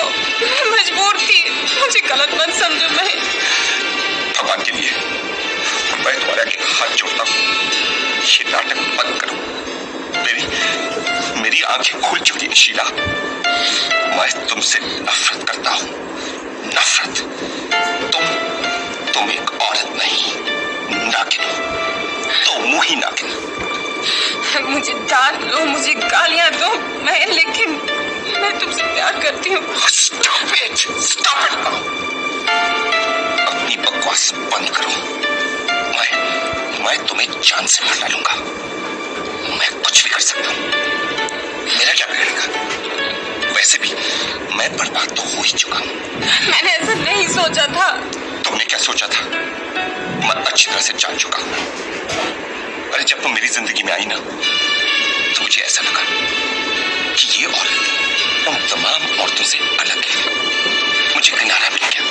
हो, मैं मजबूर थी, मुझे गलत मत समझो। मैं भगवान के लिए मैं तुम्हारे आगे हाथ जोड़ता हूँ, ये नाटक बंद करो। मेरी आंखें खुल चुकी है शीला। मैं तुमसे नफरत करता हूँ, नफरत। तुम एक औरत नहीं, नागिन हो, तो मुंह ही नागिन। मुझे डांट लो, मुझे गालियां दो, लेकिन मैं तुमसे प्यार करती हूँ। Stop it! Stop it! अपनी बकवास बंद करो। मैं तुम्हें जान से मार डालूंगा। मैं कुछ भी कर सकता हूँ, मेरा क्या बिगड़ेगा? वैसे भी मैं बर्बाद तो हो ही चुका हूँ। मैंने ऐसा नहीं सोचा था। तुमने क्या सोचा था? मैं अच्छी तरह से जान चुका हूँ। अरे जब तुम मेरी जिंदगी में आई ना, तो मुझे ऐसा लगा कि ये औरत उन तमाम औरतों से अलग है। मुझे किनारा मिल गया।